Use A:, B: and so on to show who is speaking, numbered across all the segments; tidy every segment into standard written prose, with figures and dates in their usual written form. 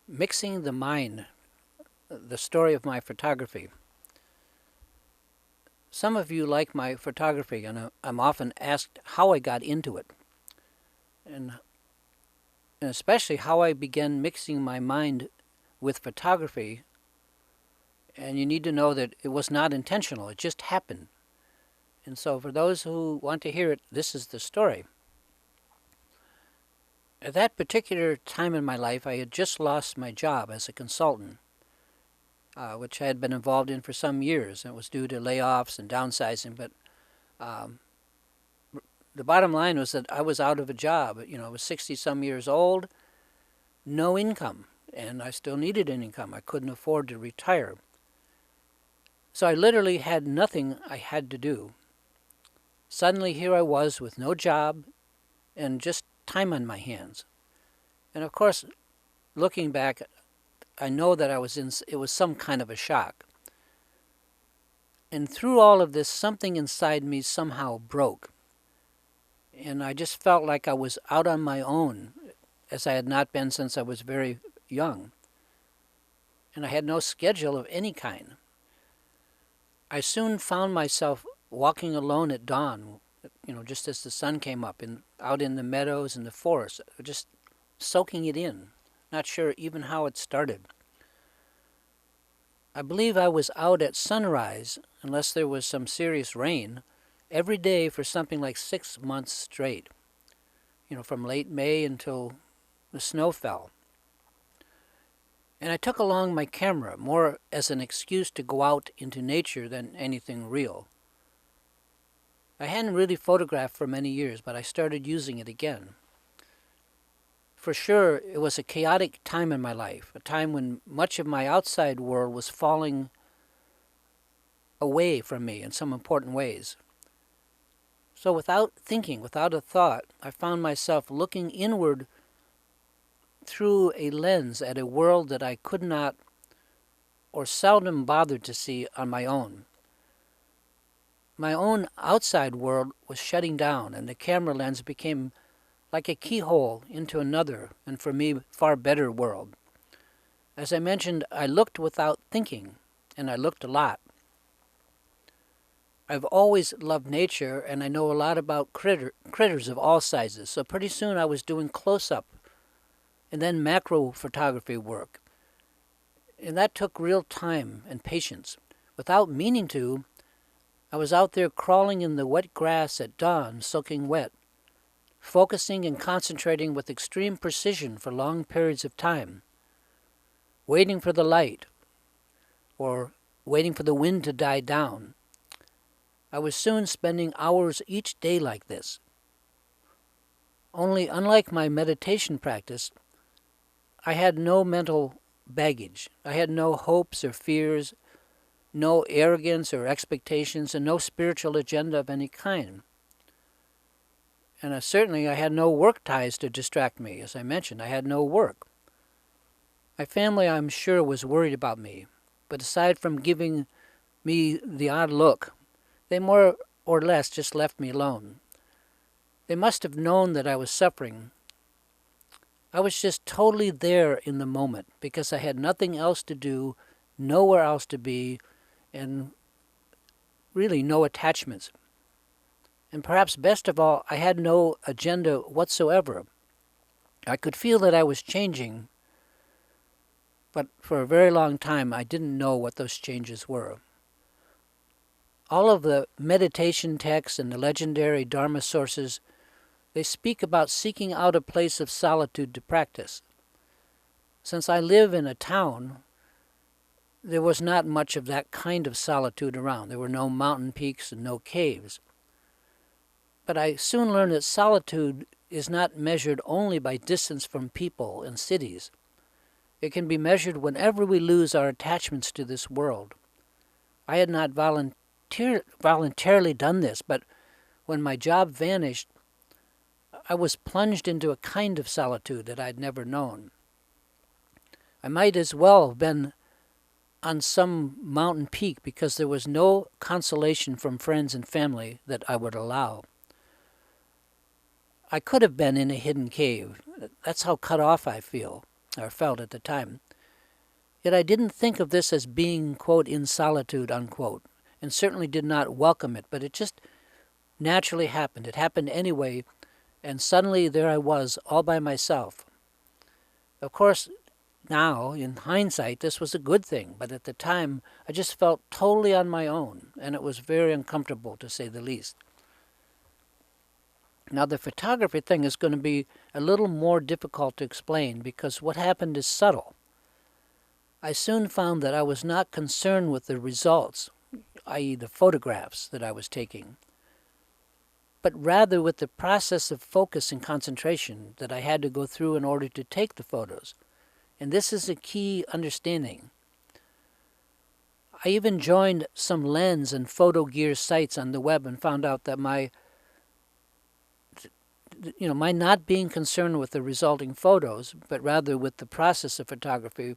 A: Mixing the Mind, the story of my photography. Some of you like my photography, and I'm often asked how I got into it, and especially how I began mixing my mind with photography. And you need to know that it was not intentional, it just happened. And so for those who want to hear it, this is the story. At that particular time in my life, I had just lost my job as a consultant, which I had been involved in for some years. And it was due to layoffs and downsizing, but the bottom line was that I was out of a job. I was 60-some years old, no income, and I still needed an income. I couldn't afford to retire. So I literally had nothing I had to do. Suddenly here I was with no job and just time on my hands. And of course, looking back, I know that it was some kind of a shock. And through all of this, something inside me somehow broke. And I just felt like I was out on my own, as I had not been since I was very young. And I had no schedule of any kind. I soon found myself walking alone at dawn, just as the sun came up, out in the meadows and the forest, just soaking it in, not sure even how it started. I believe I was out at sunrise, unless there was some serious rain, every day for something like 6 months straight, from late May until the snow fell. And I took along my camera more as an excuse to go out into nature than anything real. I hadn't really photographed for many years, but I started using it again. For sure, it was a chaotic time in my life, a time when much of my outside world was falling away from me in some important ways. So without thinking, without a thought, I found myself looking inward through a lens at a world that I could not or seldom bothered to see on my own. My own outside world was shutting down, and the camera lens became like a keyhole into another, and for me, far better world. As I mentioned, I looked without thinking, and I looked a lot. I've always loved nature, and I know a lot about critters of all sizes, so pretty soon I was doing close-up and then macro photography work. And that took real time and patience. Without meaning to, I was out there crawling in the wet grass at dawn, soaking wet, focusing and concentrating with extreme precision for long periods of time, waiting for the light, or waiting for the wind to die down. I was soon spending hours each day like this. Only, unlike my meditation practice, I had no mental baggage. I had no hopes or fears, no arrogance or expectations, and no spiritual agenda of any kind. And certainly I had no work ties to distract me. As I mentioned, I had no work. My family, I'm sure, was worried about me, but aside from giving me the odd look, they more or less just left me alone. They must have known that I was suffering. I was just totally there in the moment because I had nothing else to do, nowhere else to be, and really no attachments. And perhaps best of all, I had no agenda whatsoever. I could feel that I was changing, but for a very long time I didn't know what those changes were. All of the meditation texts and the legendary Dharma sources, they speak about seeking out a place of solitude to practice. Since I live in a town, there was not much of that kind of solitude around. There were no mountain peaks and no caves. But I soon learned that solitude is not measured only by distance from people and cities. It can be measured whenever we lose our attachments to this world. I had not voluntarily done this, but when my job vanished, I was plunged into a kind of solitude that I'd never known. I might as well have been on some mountain peak because there was no consolation from friends and family that I would allow. I could have been in a hidden cave. That's how cut off I felt at the time. Yet I didn't think of this as being, quote, in solitude, unquote, and certainly did not welcome it, but it just naturally happened. It happened anyway, and suddenly there I was, all by myself. Of course, now, in hindsight, this was a good thing, but at the time, I just felt totally on my own, and it was very uncomfortable, to say the least. Now, the photography thing is going to be a little more difficult to explain because what happened is subtle. I soon found that I was not concerned with the results, i.e. the photographs that I was taking, but rather with the process of focus and concentration that I had to go through in order to take the photos. And this is a key understanding. I even joined some lens and photo gear sites on the web and found out that my not being concerned with the resulting photos, but rather with the process of photography,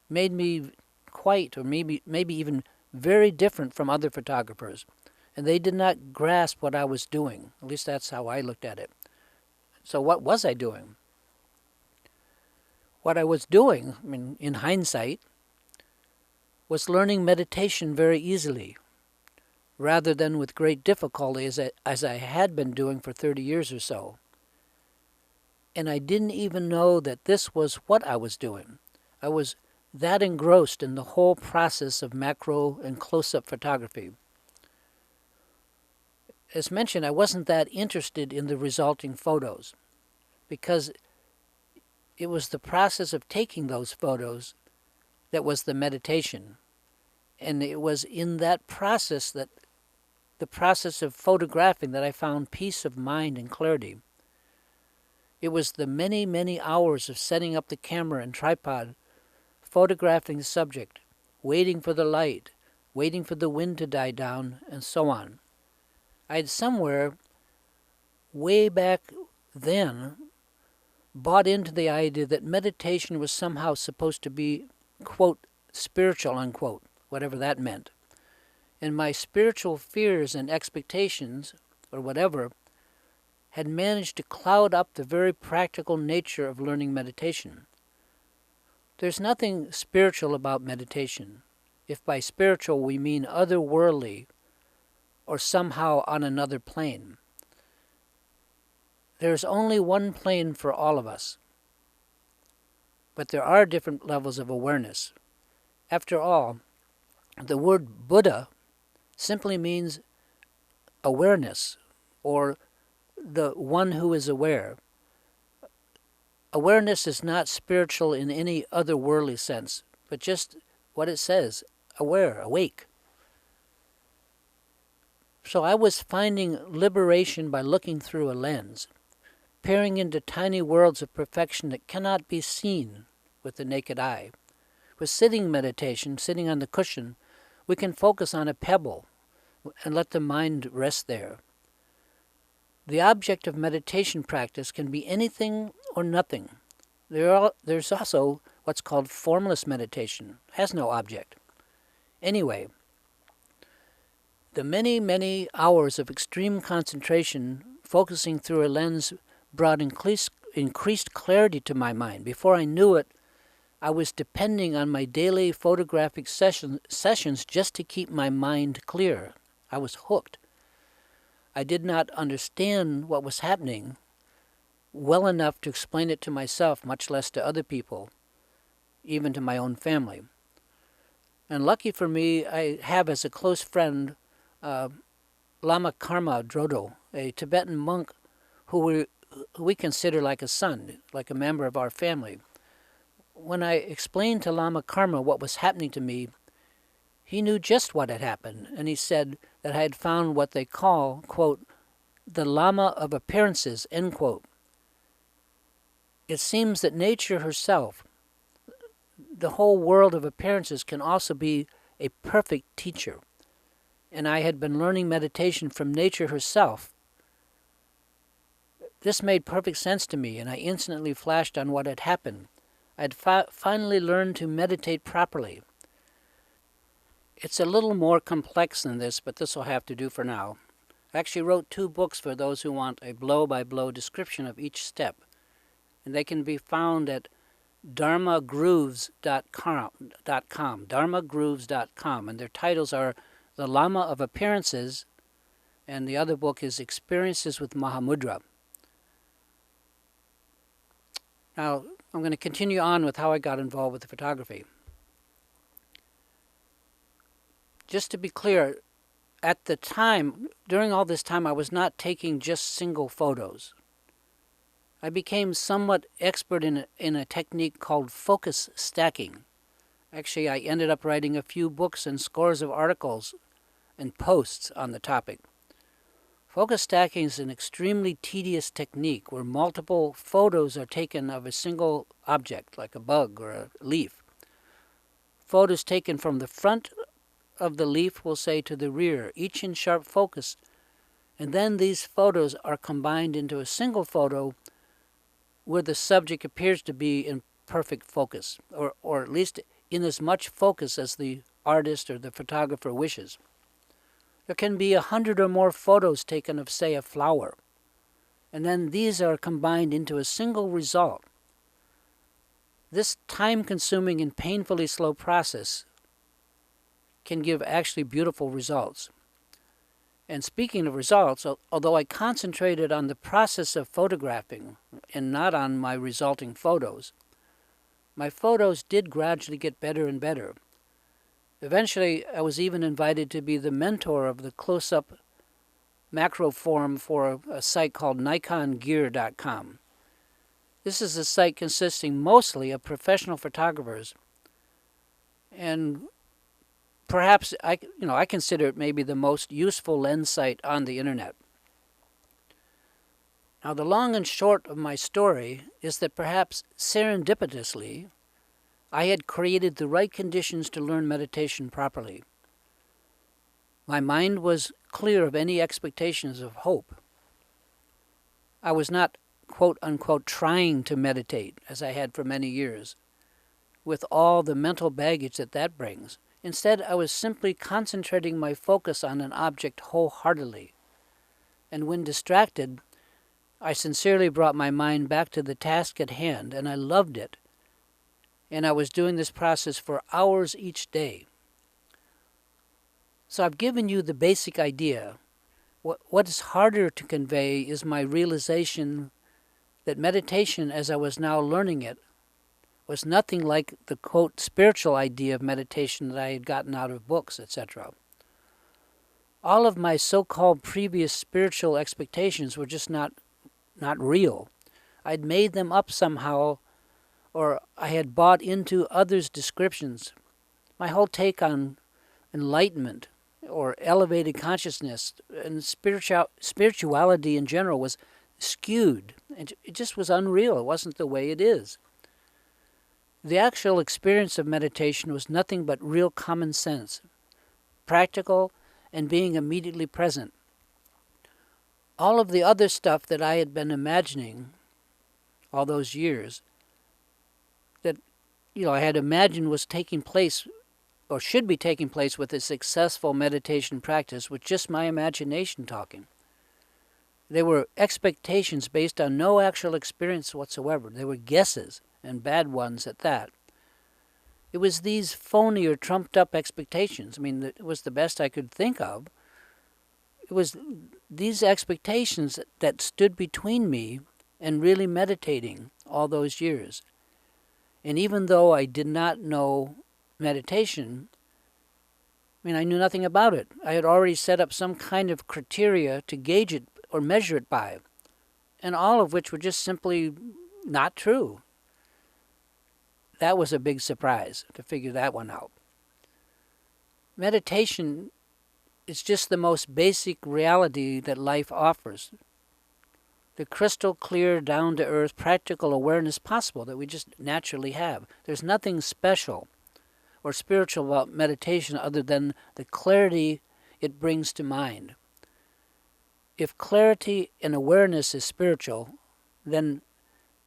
A: made me quite, or maybe even very different from other photographers. And they did not grasp what I was doing. At least that's how I looked at it. So what was I doing? What I was doing, in hindsight, was learning meditation very easily, rather than with great difficulty as I had been doing for 30 years or so. And I didn't even know that this was what I was doing. I was that engrossed in the whole process of macro and close-up photography. As mentioned, I wasn't that interested in the resulting photos because it was the process of taking those photos that was the meditation. And it was in that process, the process of photographing, that I found peace of mind and clarity. It was the many, many hours of setting up the camera and tripod, photographing the subject, waiting for the light, waiting for the wind to die down, and so on. I had somewhere, way back then, bought into the idea that meditation was somehow supposed to be, quote, spiritual, unquote, whatever that meant. And my spiritual fears and expectations, or whatever, had managed to cloud up the very practical nature of learning meditation. There's nothing spiritual about meditation, if by spiritual we mean otherworldly or somehow on another plane. There's only one plane for all of us, but there are different levels of awareness. After all, the word Buddha simply means awareness, or the one who is aware. Awareness is not spiritual in any otherworldly sense, but just what it says, aware, awake. So I was finding liberation by looking through a lens, peering into tiny worlds of perfection that cannot be seen with the naked eye. With sitting meditation, sitting on the cushion, we can focus on a pebble and let the mind rest there. The object of meditation practice can be anything or nothing. There's also what's called formless meditation, has no object. Anyway, the many, many hours of extreme concentration focusing through a lens brought increased clarity to my mind. Before I knew it, I was depending on my daily photographic sessions just to keep my mind clear. I was hooked. I did not understand what was happening well enough to explain it to myself, much less to other people, even to my own family. And lucky for me, I have as a close friend Lama Karma Drodo, a Tibetan monk who we consider like a son, like a member of our family. When I explained to Lama Karma what was happening to me, he knew just what had happened, and he said that I had found what they call, quote, the Lama of appearances, end quote. It seems that nature herself, the whole world of appearances, can also be a perfect teacher. And I had been learning meditation from nature herself This made perfect sense to me, and I instantly flashed on what had happened. I had finally learned to meditate properly. It's a little more complex than this, but this will have to do for now. I actually wrote 2 books for those who want a blow-by-blow description of each step, and they can be found at dharmagrooves.com, dharmagrooves.com, and their titles are The Lama of Appearances, and the other book is Experiences with Mahamudra. Now, I'm going to continue on with how I got involved with the photography. Just to be clear, at the time, during all this time, I was not taking just single photos. I became somewhat expert in a technique called focus stacking. Actually, I ended up writing a few books and scores of articles and posts on the topic. Focus stacking is an extremely tedious technique where multiple photos are taken of a single object, like a bug or a leaf. Photos taken from the front of the leaf will say to the rear, each in sharp focus, and then these photos are combined into a single photo where the subject appears to be in perfect focus, or at least in as much focus as the artist or the photographer wishes. There can be 100 or more photos taken of, say, a flower, and then these are combined into a single result. This time-consuming and painfully slow process can give actually beautiful results. And speaking of results, although I concentrated on the process of photographing and not on my resulting photos, my photos did gradually get better and better. Eventually, I was even invited to be the mentor of the close-up macro forum for a site called nikongear.com. This is a site consisting mostly of professional photographers, and perhaps I consider it maybe the most useful lens site on the internet. Now, the long and short of my story is that perhaps serendipitously, I had created the right conditions to learn meditation properly. My mind was clear of any expectations of hope. I was not, quote-unquote, trying to meditate, as I had for many years, with all the mental baggage that brings. Instead, I was simply concentrating my focus on an object wholeheartedly. And when distracted, I sincerely brought my mind back to the task at hand, and I loved it. And I was doing this process for hours each day. So I've given you the basic idea. What is harder to convey is my realization that meditation, as I was now learning it, was nothing like the, quote, spiritual idea of meditation that I had gotten out of books, etc. All of my so-called previous spiritual expectations were just not real. I'd made them up somehow, or I had bought into others' descriptions. My whole take on enlightenment or elevated consciousness and spirituality in general was skewed. It just was unreal. It wasn't the way it is. The actual experience of meditation was nothing but real common sense, practical, and being immediately present. All of the other stuff that I had been imagining all those years, that I had imagined was taking place or should be taking place with a successful meditation practice, was just my imagination talking. They were expectations based on no actual experience whatsoever. They were guesses, and bad ones at that. It was these phony or trumped-up expectations. It was the best I could think of. It was these expectations that stood between me and really meditating all those years. And even though I did not know meditation, I knew nothing about it. I had already set up some kind of criteria to gauge it or measure it by, and all of which were just simply not true. That was a big surprise to figure that one out. Meditation is just the most basic reality that life offers. The crystal clear, down-to-earth, practical awareness possible that we just naturally have. There's nothing special or spiritual about meditation other than the clarity it brings to mind. if clarity and awareness is spiritual, then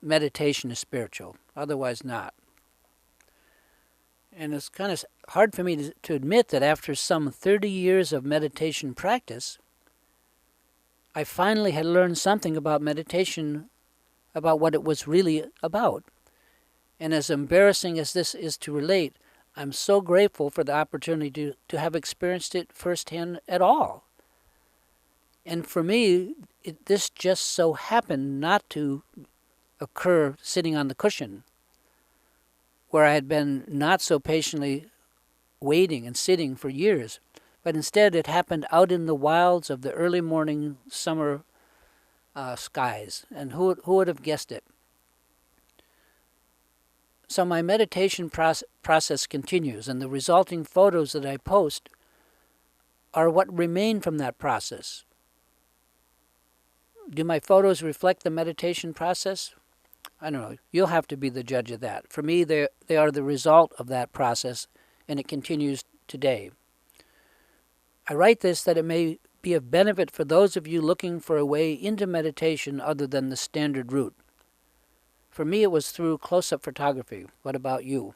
A: meditation is spiritual, otherwise not. And it's kind of hard for me to admit that after some 30 years of meditation practice, I finally had learned something about meditation, about what it was really about. And as embarrassing as this is to relate, I'm so grateful for the opportunity to have experienced it firsthand at all. And for me, this just so happened not to occur sitting on the cushion, where I had been not so patiently waiting and sitting for years, but instead it happened out in the wilds of the early morning summer skies. And who would have guessed it? So my meditation process continues, and the resulting photos that I post are what remain from that process. Do my photos reflect the meditation process? I don't know. You'll have to be the judge of that. For me, they are the result of that process, and it continues today. I write this that it may be of benefit for those of you looking for a way into meditation other than the standard route. For me, it was through close-up photography. What about you?